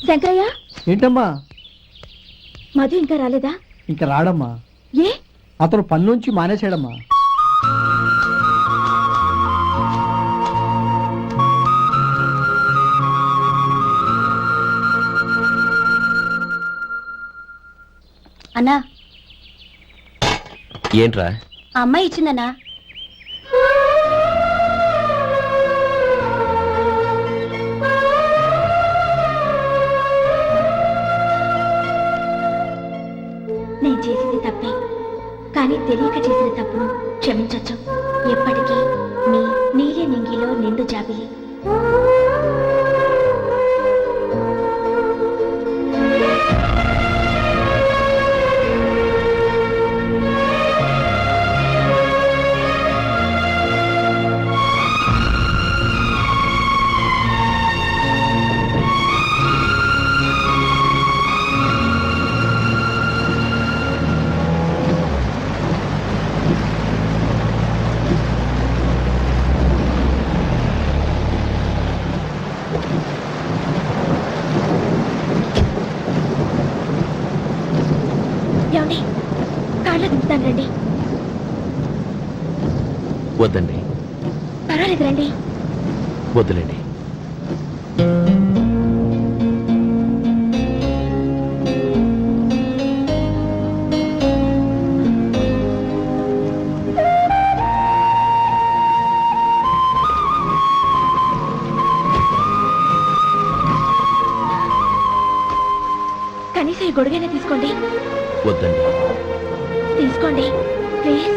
శంకరయ్య, ఏంటమ్మా? మధు ఇంకా రాలేదా? ఇంకా రాడమ్మా. ఏ? అతను పని నుంచి మానేశాడమ్మా. అన్నా, ఏంట్రా? ఆ అమ్మాయి ఇచ్చిందన్నా. నేను చేసింది తప్పే, కానీ తెలియక చేసిన తప్పును క్షమించొచ్చు. ఎప్పటికీ మీ నీలి నింగిలో నిండు జాబిలి. ఏమండి, కాళ్ళ దింపుతాను రండి. వద్దండి. పర్వాలేదు రండి. వద్దులేండి. కనీసం ఈ గొడుగైనా తీసుకోండి. వద్దండి. తీసుకోండి ప్లీజ్.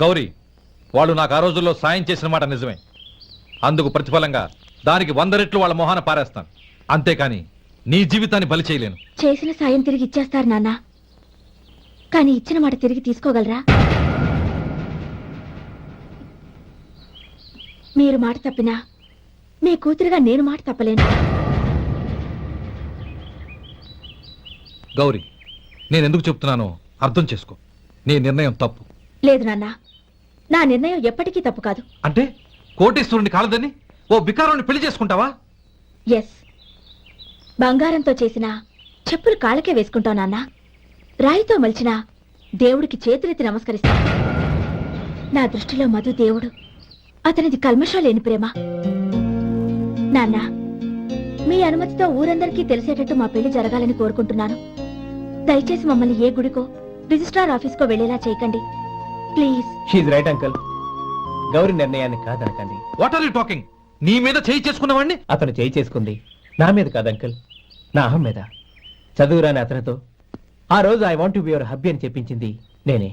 గౌరీ, వాళ్ళు నాకు ఆ రోజుల్లో సాయం చేసిన మాట నిజమే. అందుకు ప్రతిఫలంగా దానికి 100 రెట్లు వాళ్ళ మొహాన పారేస్తాను. అంతేకాని నీ జీవితాన్ని బలి చేయలేను. చేసిన సాయం తిరిగి ఇచ్చేస్తారు నాన్న, కానీ ఇచ్చిన మాట తిరిగి తీసుకోగలరా? మీరు మాట తప్పినా మీ కూతురుగా నేను మాట తప్పలేను. గౌరీ, నేనెందుకు చెప్తున్నానో అర్థం చేసుకో. నీ నిర్ణయం తప్పు. లేదు నాన్న, నా నిర్ణయం ఎప్పటికీ తప్పు కాదు. అంటే కోటేశ్వరుని కాలదని ఓ బికారాన్ని పెళ్లి చేసుకుంటావా? ఎస్, బంగారంతో చేసిన చెప్పులు కాళ్ళకే వేసుకుంటావు నాన్న. రాయితో మలిచిన దేవుడికి చేతులెత్తి నమస్కరిస్తా. నా దృష్టిలో మధు దేవుడు, అతనిది కల్మషం లేని ప్రేమ. నాన్న, మీ అనుమతితో ఊరందరికీ తెలిసేటట్టు మా పెళ్లి జరగాలని కోరుకుంటున్నాను. దయచేసి మమ్మల్ని ఏ గుడికో రిజిస్ట్రార్ ఆఫీస్కో వెళ్లేలా చేయకండి please. She's right uncle. Gauri నిర్ణయాన్ని కాదనకండి. What are you talking? నీ మీద చేయి చేసుకున్నవాడిని అతను చేయి చేసుకుంది నా మీద కాదు అంకుల్, నా అహం మీద. చదువురాని అతనితో ఆ రోజు I want to be your hubby అని చెప్పించింది నేనే.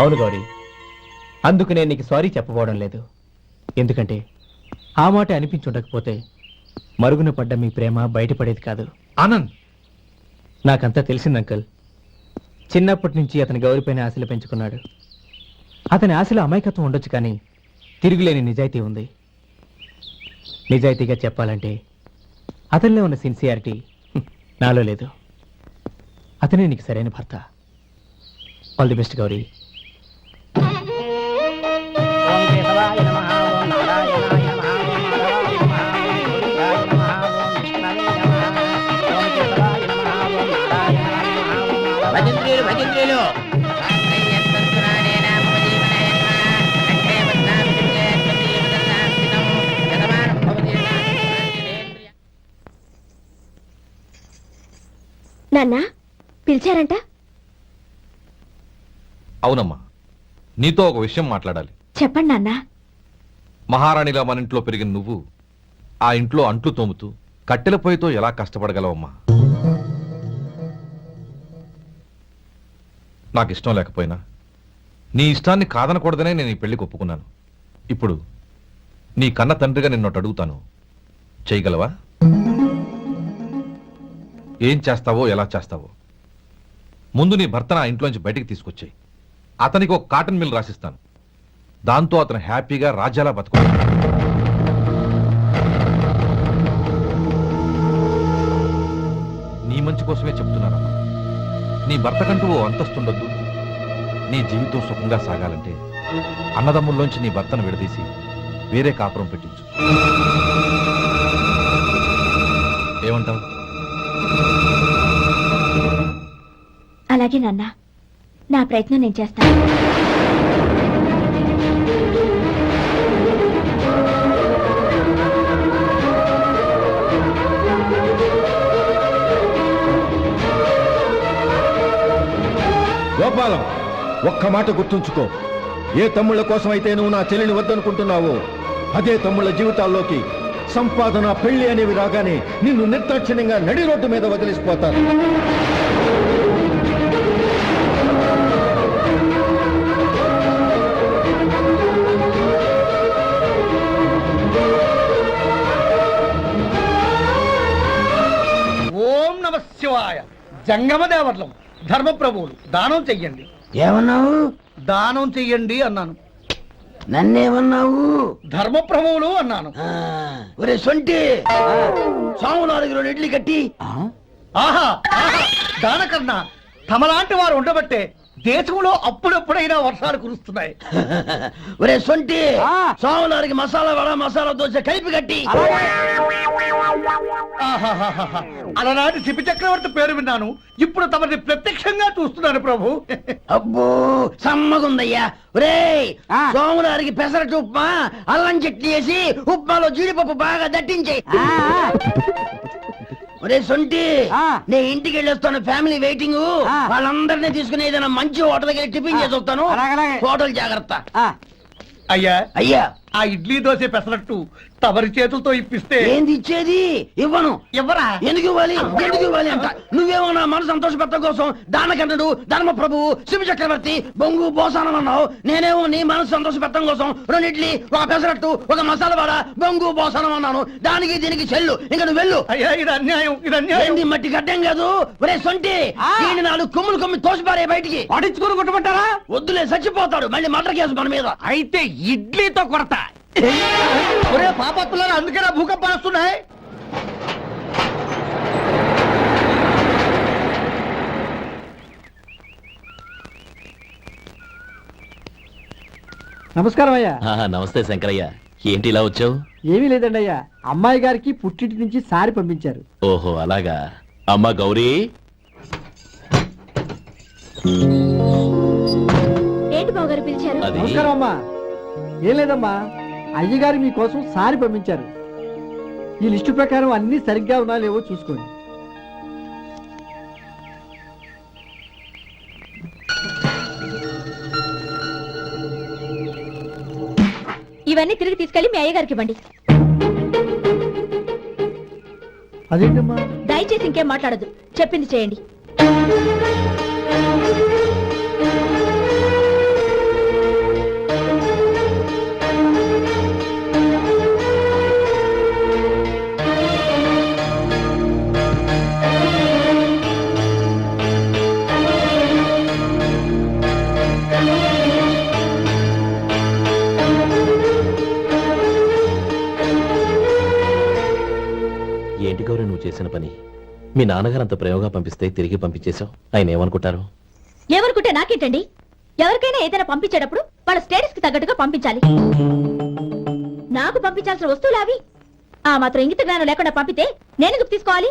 అవును గౌరీ, అందుకు నేను నీకు సారీ చెప్పబోవడం లేదు. ఎందుకంటే ఆ మాట అనిపించుండకపోతే మరుగున పడ్డ మీ ప్రేమ బయటపడేది కాదు. ఆనంద్, నాకంతా తెలిసింది అంకుల్. చిన్నప్పటి నుంచి అతని గౌరీపైన ఆశలు పెంచుకున్నాడు. అతని ఆశలో అమాయకత్వం ఉండొచ్చు, కానీ తిరుగులేని నిజాయితీ ఉంది. నిజాయితీగా చెప్పాలంటే అతనిలో ఉన్న సిన్సియారిటీ నాలో లేదు. అతనే నీకు సరైన భర్త. All the best Gauri. నాన్న, పిలిచారంట? అవునమ్మా, నీతో ఒక విషయం మాట్లాడాలి. చెప్పండి నాన్న. మహారాణిగా మన ఇంట్లో పెరిగిన నువ్వు ఆ ఇంట్లో అంట్లు తోముతూ కట్టెల పొయ్యితో ఎలా కష్టపడగలవమ్మా? నాకు ఇష్టం లేకపోయినా నీ ఇష్టాన్ని కాదనకూడదనే నేను ఈ పెళ్లికి ఒప్పుకున్నాను. ఇప్పుడు నీ కన్న తండ్రిగా నిన్నొట్టు అడుగుతాను, చేయగలవా? ఏం చేస్తావో ఎలా చేస్తావో ముందు నీ భర్తను ఆ ఇంట్లోంచి బయటికి తీసుకొచ్చాయి. అతనికి ఒక కాటన్ మిల్ రాసిస్తాను. దాంతో అతను హ్యాపీగా రాజ్యాలా బతుకుతాడు. నీ మంచి కోసమే చెప్తున్నానమ్మా. నీ భర్తకంటూ ఓ అంతస్తుండొద్దు. నీ జీవితం సుఖంగా సాగాలంటే అన్నదమ్ముల్లోంచి నీ భర్తను విడదీసి వేరే కాపురం పెట్టించు. ఏమంటావు? అలాగే నాన్న, నా ప్రయత్నం నేను చేస్తాను. గోపాలం, ఒక్క మాట గుర్తుంచుకో. ఏ తమ్ముళ్ళ కోసం అయితే నువ్వు నా చెల్లిని వద్దనుకుంటున్నావో అదే తమ్ముళ్ళ జీవితాల్లోకి సంపాదన, పెళ్లి అనేవి రాగానే నిన్ను నిర్దాక్షిణ్యంగా నడి రోడ్డు మీద వదిలిసిపోతారు. ఓం నమ శివాయ. జంగమదేవర్లం, ధర్మప్రభువులు, దానం చెయ్యండి. ఏమన్నావు? దానం చెయ్యండి అన్నాను. నన్నేమన్నావు? ధర్మప్రభువులు అన్నాను. ఒరే సొంటి, సాము 4 ఇడ్లీ కట్టి. ఆహా ఆహా, దానకన్నా తమలాంటి వారు ఉండబట్టే దేశంలో అప్పుడెప్పుడైనా వర్షాలు కురుస్తున్నాయి. ఒరే సొంటి, సాము 4 మసాలా వడ, మసాలా దోశ కలిపి కట్టి. ఆహాహాహా, అలనాటి శిపి చక్రవర్తి పేరు విన్నాను, ఇప్పుడు తమని ప్రత్యక్షంగా చూస్తున్నాను ప్రభు. అబ్బో సమ్మగుందయ్యా. ఒరే సోము 4 పెసరట్టు ఉప్మా, అల్లం చట్నీ వేసి ఉప్మాలో జీడిపప్పు బాగా దట్టించే. ఒరే సొంటి, నే ఇంటికి వెళ్ళొస్తాను, ఫ్యామిలీ వెయిటింగ్. వాళ్ళందరినీ తీసుకుని ఏదైనా మంచి హోటల్ దగ్గర టిఫిన్ చేసి వస్తాను. హోటల్ జాగ్రత్త. అయ్యా అయ్యా, ఆ ఇడ్లీ దోశ పెసరట్టు తమరి చేతులతో ఇప్పిస్తే. ఏంది ఇచ్చేది? ఇవ్వను. ఎవరా? ఎందుకు ఇవ్వాలి? ఎందుకు ఇవ్వాలి అంట? నువ్వేమో నా మనసు సంతోషపెట్టడం కోసం దానకంటుడు, ధర్మ ప్రభువు, శివ చక్రవర్తి, బొంగు బోసానం అన్నావు. నేనేమో నీ మనసు సంతోషపెట్టడం కోసం 2 ఇడ్లీ, 1 పెసరట్టు, 1 మసాలా వడ, బొంగు బోసానం అన్నాను. దానికి దీనికి చెల్లు. ఇంకా నువ్వు వెళ్ళు. అయ్యా ఇది అన్యాయం, ఇది అన్యాయం. ఏంది మట్టి గడ్డం కాదు. ఒరే సొంటి, దీన్ని 4 కొమ్ములు కొమ్మి తోసిపారే బయటికి. పడించుకుని కొట్టమంటారా? వద్దులే, చచ్చిపోతాడు. మళ్ళీ మటర్ కేసు మన మీద. అయితే ఇడ్లీతో కొడతా. ఒరే పాపత్తులారా, అందుకేనా భూకంపాలు వస్తున్నాయి? నమస్కారం అయ్యా. నమస్తే శంకరయ్య, ఏంటి ఇలా వచ్చావు? ఏమీ లేదండి అయ్యా, అమ్మాయి గారికి పుట్టింటి నుంచి సారి పంపించారు. ఓహో అలాగా. అమ్మా గౌరీ. ఏంటి బావగారు పిలిచారు? అది నమస్కారం అమ్మా. ఏం లేదమ్మా, అయ్యగారు మీకోసం సారి పంపించారు. ఈ లిస్టు ప్రకారం అన్ని సరిగ్గా ఉన్నా లేవో చూసుకోండి. ఇవన్నీ తిరిగి తీసుకెళ్లి మీ అయ్యగారికి ఇవ్వండి. అదేంటమ్మా? దయచేసి ఇంకేం మాట్లాడదు, చెప్పింది చేయండి. ఏంటి గౌరీ నువ్వు చేసిన పని? మీ నాన్నగారు అంత ప్రేమగా పంపిస్తే తిరిగి పంపించేశావు. ఆయన ఏమనుకుంటారు? ఎవరుకుంటే నాకేంటండి? ఎవరికైనా ఏదైనా పంపించేటప్పుడు వాళ్ళ స్టేటస్ కి తగ్గట్టుగా పంపించాలి. నాకు పంపించాల్సిన వస్తువులు అవి. ఆ మాత్రం ఇంగిత జ్ఞానం లేకుండా పంపితే నేనెందుకు తీసుకోవాలి?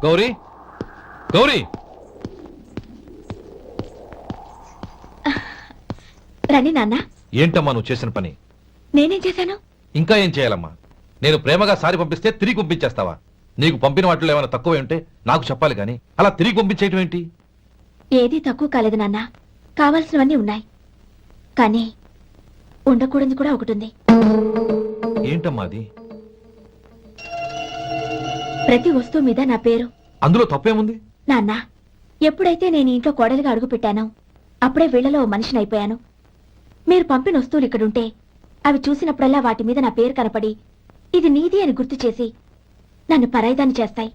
గౌరీ గౌరీ రండి నాన్న. ఏంటమ్మా నువ్వు చేసిన పని? నేనేం చేశాను? ఇంకా ఏం చేయాలమ్మా? నేను ప్రేమగా సారి పంపిస్తే తిరిగి పంపించేస్తావా? నీకు పంపిన వాటిలో ఏమైనా తక్కువ ఉంటే నాకు చెప్పాలి కానీ అలా తిరిగి పంపించేయటం ఏంటి? ఏదీ తక్కువ కాలేదు నాన్న. కావాల్సినవన్నీ ఉన్నాయి, కానీ ఉండకూడదు కూడా ఒకటి ఉంది. ఏంటమ్మా అది? ప్రతి వస్తువు మీద నా పేరు. అందులో తప్పేముంది? నాన్న, ఎప్పుడైతే నేను ఈ ఇంట్లో కోడలిగా అడుగు పెట్టానో అప్పుడే వీళ్లలో ఓ మనిషిని అయిపోయాను. మీరు పంపిన వస్తువులు ఇక్కడుంటే అవి చూసినప్పుడల్లా వాటి మీద నా పేరు కనపడి ఇది నీది అని గుర్తు చేసి నన్ను పరాయిదాన్ని చేస్తాయి.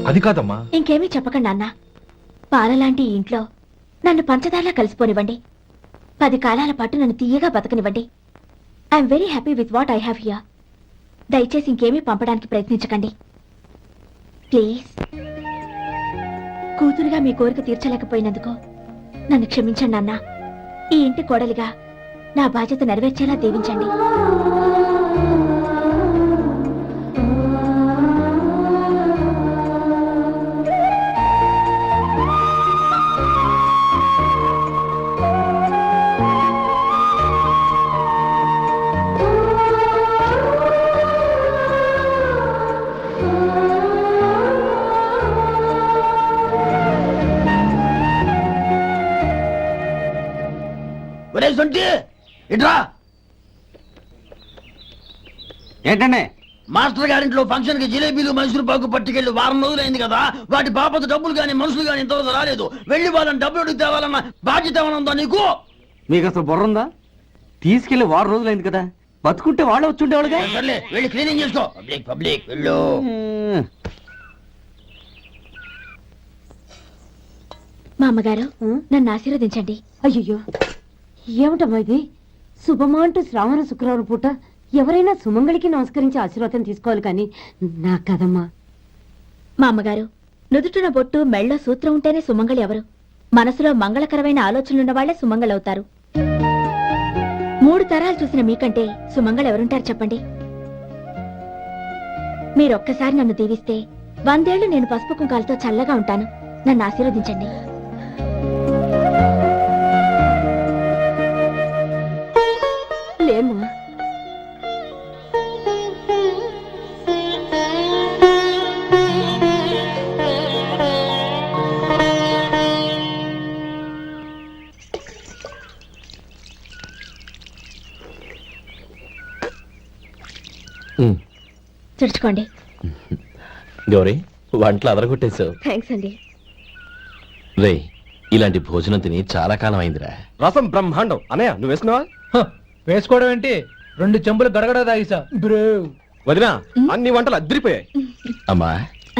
అది కాదమ్మా. ఇంకేమీ చెప్పకండి నాన్న. పాలలాంటి ఈ ఇంట్లో నన్ను పంచదారలా కలిసిపోనివ్వండి. 10 కాలాల పాటు నన్ను తీయగా బతకనివ్వండి. I'm very happy with what I have here. దయచేసి ఇంకేమీ పంపడానికి ప్రయత్నించకండి ప్లీజ్. కూతురుగా మీ కోరిక తీర్చలేకపోయినందుకు నన్ను క్షమించండి నాన్న. ఈ ఇంటి కోడలిగా నా బాధ్యత నెరవేర్చేలా దీవించండి. ఒరే సొంటి ఇట్రా. ఏంటండి? మాస్టర్ గారింట్లో ఫంక్షన్ కి జిలేబీలు మైసూరు పాకు పట్టుకెళ్ళి వారం రోజులైంది కదా. వాటి బాపత డబ్బులు గాని మనుషులు గాని ఇంతవరకు రాలేదు. వెళ్ళి వాళ్ళని డబ్బులు అడిగి తేవాలన్న బాధ్యత ఏమైనా ఉందా నీకు? మీకు అసలు బుర్ర ఉందా? తీసుకెళ్లి 6 రోజులైంది కదా, బతుకుంటే వాళ్ళు వచ్చుండేవాళ్ళుగా. సర్లే వెళ్ళి క్లీనింగ్ చేసుకో. పబ్లిక్ పబ్లిక్ వెళ్ళు. మా అమ్మగారు నన్ను ఆశీర్వదించండి. అయ్యో ఏమిటమ్మా ఇది? శుభమా అంటూ శ్రావణ శుక్రవారం పూట ఎవరైనా సుమంగళికి నమస్కరించి ఆశీర్వాదం తీసుకోవాలి కానీ నా కదమ్మా. మా అమ్మగారు, నుదుటిన బొట్టు మెళ్ళో సూత్రం ఉంటేనే సుమంగళి ఎవరు? మనసులో మంగళకరమైన ఆలోచనలున్న వాళ్లే సుమంగళవుతారు. 3 తరాలు చూసిన మీకంటే సుమంగళ ఎవరుంటారు చెప్పండి? మీరొక్కసారి నన్ను దీవిస్తే 100 ఏళ్లు నేను పసుపు కుంకాలతో చల్లగా ఉంటాను. నన్ను ఆశీర్వదించండి. లేమ్మా, తుడుచుకోండి. గౌరీ, వంటలు అదరగొట్టేశావు. థ్యాంక్స్ అండి. రే, ఇలాంటి భోజనం తిని చాలా కాలం అయిందిరా. రసం బ్రహ్మాండం. అనయ్య నువ్వు వేసినావా? వేసుకోవడం ఏంటి? 2 చెంబులు గడగడ తాగిసా బ్రో. వదినా, అన్ని వంటలు అద్దరిపోయాయి. అమ్మా,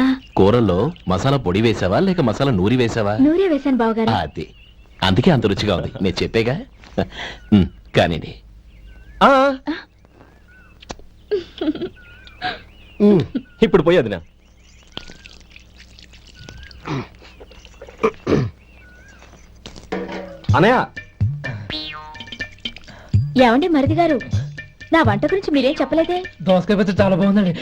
ఆ, కూరల్లో మసాలా పొడి వేసావా లేక మసాలా నూరి వేసావా? నూరే వేశాను బావగారు. అది అందుకే అంత రుచిగా ఉంది. నేను చెప్పేగా. కానివ్వండి. ఇప్పుడు పోయి వదినా. అనయ్య, ఏమండి మరిది గారు, నా వంట గురించి మీరేం చెప్పలేదే? దోసకాయ పచ్చడి చాలా బాగుందండి.